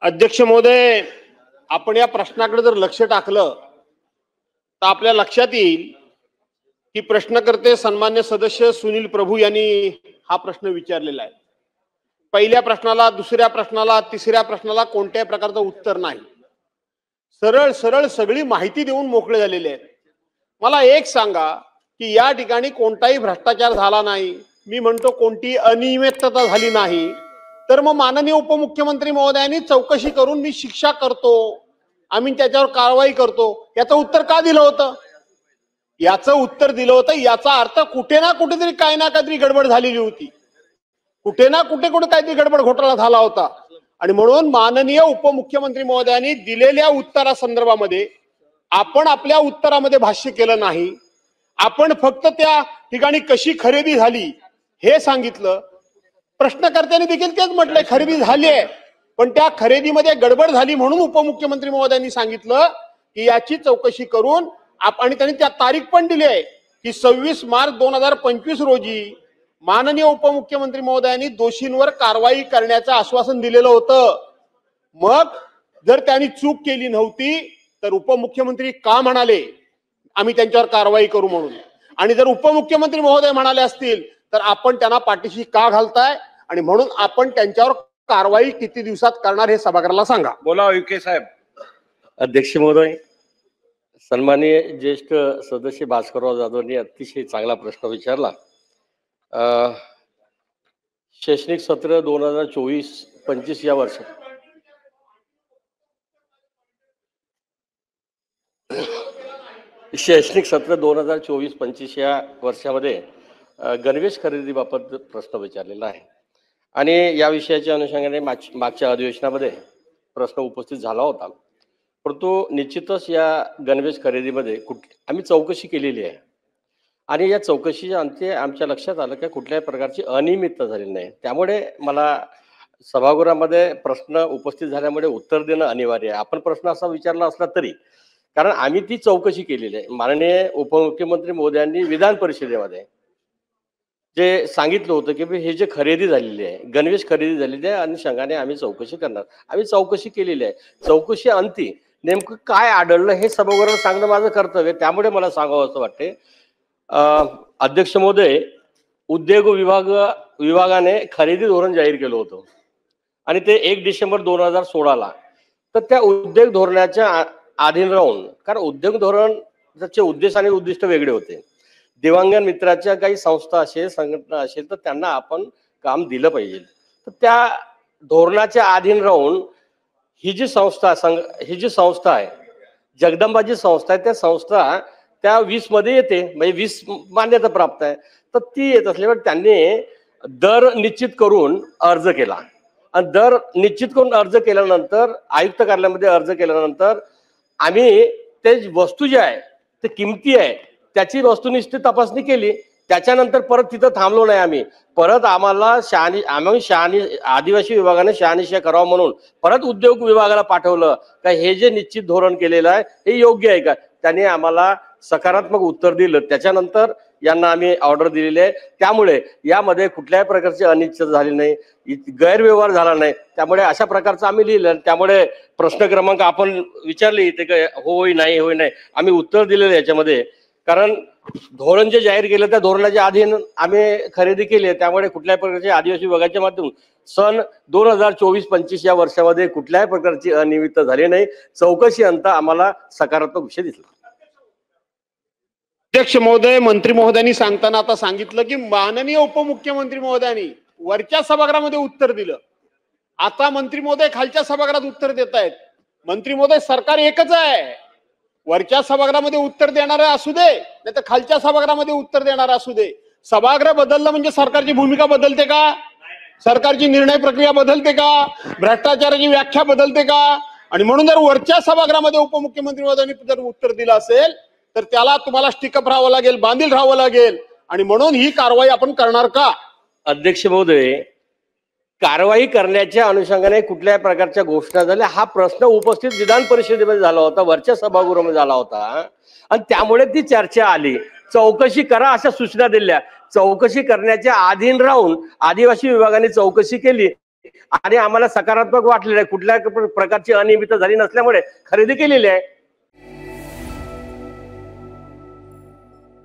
अध्यक्ष महोदय, आपण या प्रश्नाकडे जर लक्ष टाकलं तर आपल्या लक्षात येईल की प्रश्नकर्ते सन्मान्य सदस्य सुनील प्रभू यांनी हा प्रश्न विचारलेला आहे। पहिल्या प्रश्नाला, दुसऱ्या प्रश्नाला, तिसऱ्या प्रश्नाला कोणत्याही प्रकारचं उत्तर नाही, सरळ सरळ सगळी माहिती देऊन मोकळे झालेले आहेत। मला एक सांगा की या ठिकाणी कोणताही भ्रष्टाचार झाला नाही, मी म्हणतो कोणती अनियमितता झाली नाही, तर मग माननीय उपमुख्यमंत्री महोदयांनी चौकशी करून मी शिक्षा करतो, आम्ही त्याच्यावर कारवाई करतो, याचं उत्तर का दिलं होतं? याचं उत्तर दिलं होतं याचा अर्थ कुठे ना कुठेतरी काही ना काहीतरी गडबड झालेली होती, कुठे ना कुठे काहीतरी गडबड घोटाळा झाला होता। आणि म्हणून माननीय उपमुख्यमंत्री महोदयांनी दिलेल्या उत्तरासंदर्भामध्ये आपण आपल्या उत्तरामध्ये भाष्य केलं नाही, आपण फक्त त्या ठिकाणी कशी खरेदी झाली हे सांगितलं। प्रश्नकर्त्यांनी देखील तेच म्हटलंय, खरेदी झाली आहे, पण त्या खरेदीमध्ये गडबड झाली म्हणून उपमुख्यमंत्री महोदयांनी सांगितलं की याची चौकशी करून आणि त्यांनी त्या तारीख पण दिली आहे की 26 मार्च 2025 रोजी माननीय उपमुख्यमंत्री महोदयांनी दोषींवर कारवाई करण्याचं आश्वासन दिलेलं होतं। मग जर त्यांनी चूक केली नव्हती तर उपमुख्यमंत्री का म्हणाले आम्ही त्यांच्यावर कारवाई करू म्हणून? आणि जर उपमुख्यमंत्री महोदय म्हणाले असतील तर आपण त्यांना पाठीशी का घालताय? आणि म्हणून आपण त्यांच्यावर कारवाई किती दिवसात करणार हे सभागृहाला सांगा। बोला विखे साहेब। अध्यक्ष महोदय, सन्माननीय ज्येष्ठ सदस्य भास्करराव जाधवांनी अतिशय चांगला प्रश्न विचारला। शैक्षणिक सत्र 2024-25 या वर्षात शैक्षणिक सत्र 2024-25 या वर्षामध्ये गणवेश खरेदीबाबत प्रश्न विचारलेला आहे आणि या विषयाच्या अनुषंगाने मागच्या अधिवेशनामध्ये प्रश्न उपस्थित झाला होता। परंतु निश्चितच या गणवेश खरेदीमध्ये आम्ही चौकशी केलेली आहे आणि या चौकशीच्या अंती आमच्या लक्षात आलं की कुठल्याही प्रकारची अनियमितता झालेली नाही। त्यामुळे मला सभागृहामध्ये प्रश्न उपस्थित झाल्यामुळे उत्तर देणं अनिवार्य आहे। आपण प्रश्न असा विचारला असला तरी, कारण आम्ही ती चौकशी केलेली आहे। माननीय उपमुख्यमंत्री महोदयांनी विधान परिषदेमध्ये जे सांगितलं होतं की हे जे खरेदी झालेली आहे, गणवेश खरेदी झालेली आहे, अनुषंगाने आम्ही चौकशी करणार। आम्ही चौकशी केलेली आहे। चौकशी अंती नेमकं काय आढळलं हे सभागृहाला सांगणं माझं कर्तव्य आहे। त्यामुळे मला सांगावं असं वाटते, अध्यक्ष महोदय, उद्योग विभागाने खरेदी धोरण जाहीर केलं होतं आणि ते 1 डिसेंबर 2016ला। तर त्या उद्योग धोरणाच्या अधीन राहून, कारण उद्योग धोरणाचे उद्देश आणि उद्दिष्ट वेगळे होते, दिव्यांग मित्राच्या काही संस्था असेल, संघटना असेल तर त्यांना आपण काम दिलं पाहिजे। तर त्या धोरणाच्या अधीन राहून ही जी संस्था आहे, जगदंबाची संस्था आहे, त्या संस्था त्या 20 मध्ये येते, म्हणजे 20 मान्यता प्राप्त आहे। तर ती येत असल्यावर त्यांनी दर निश्चित करून अर्ज केला आणि दर निश्चित करून अर्ज केल्यानंतर आयुक्त कार्यालयामध्ये अर्ज केल्यानंतर आम्ही ते वस्तू जे आहे ते किमती आहे त्याची वस्तुनिष्ठ तपासणी केली। त्याच्यानंतर परत तिथं थांबलो नाही आम्ही, परत आम्हाला आदिवासी विभागाने शहानिशा करावं म्हणून परत उद्योग विभागाला पाठवलं का हे जे निश्चित धोरण केलेलं आहे हे योग्य आहे का? त्यांनी आम्हाला सकारात्मक उत्तर दिलं। त्याच्यानंतर यांना आम्ही ऑर्डर दिलेली आहे। त्यामुळे यामध्ये कुठल्याही प्रकारची अनिच्छा झाली नाही, गैरव्यवहार झाला नाही। त्यामुळे अशा प्रकारचं आम्ही लिहिलं। त्यामुळे प्रश्न क्रमांक आपण विचारले इथे काय होय नाही होय नाही, आम्ही उत्तर दिलेलं याच्यामध्ये, कारण धोरण जे जाहीर केलं त्या धोरणाच्या अधीन आम्ही खरेदी केली आहे। त्यामुळे कुठल्याही प्रकारचे आदिवासी विभागाच्या माध्यमातून सन 2024-25 या वर्षामध्ये कुठल्याही प्रकारची अनियमितता झाली नाही। चौकशी अंत आम्हाला सकारात्मक विषय दिसला। अध्यक्ष महोदय, मंत्री महोदयांनी सांगताना आता सांगितलं की माननीय उपमुख्यमंत्री महोदयांनी वरच्या सभागृहामध्ये उत्तर दिलं, आता मंत्री महोदय खालच्या सभागृहात उत्तर देत आहेत। मंत्री महोदय, सरकार एकच आहे, वरच्या सभागृहामध्ये उत्तर देणारे असू दे नाही तर खालच्या सभागृहामध्ये उत्तर देणारा असू दे। सभागृह बदललं म्हणजे सरकारची भूमिका बदलते का? सरकारची निर्णय प्रक्रिया बदलते का? भ्रष्टाचाराची व्याख्या बदलते का? आणि म्हणून जर वरच्या सभागृहामध्ये उपमुख्यमंत्री महोदयांनी जर उत्तर दिलं असेल तर त्याला तुम्हाला स्टिकअप राहावं लागेल, बांधील राहावं लागेल, आणि म्हणून ही कारवाई आपण करणार का? अध्यक्ष महोदय, कारवाई करण्याच्या अनुषंगाने कुठल्याही प्रकारच्या घोषणा झाल्या हा प्रश्न उपस्थित विधान परिषदेमध्ये झाला होता, वरच्या सभागृहामध्ये झाला होता आणि त्यामुळे ती चर्चा आली। चौकशी करा अशा सूचना दिल्या, चौकशी करण्याच्या अधीन राहून आदिवासी विभागाने चौकशी केली आणि आम्हाला सकारात्मक वाटलेलं आहे, कुठल्या प्रकारची अनियमितता झाली नसल्यामुळे खरेदी केलेली आहे.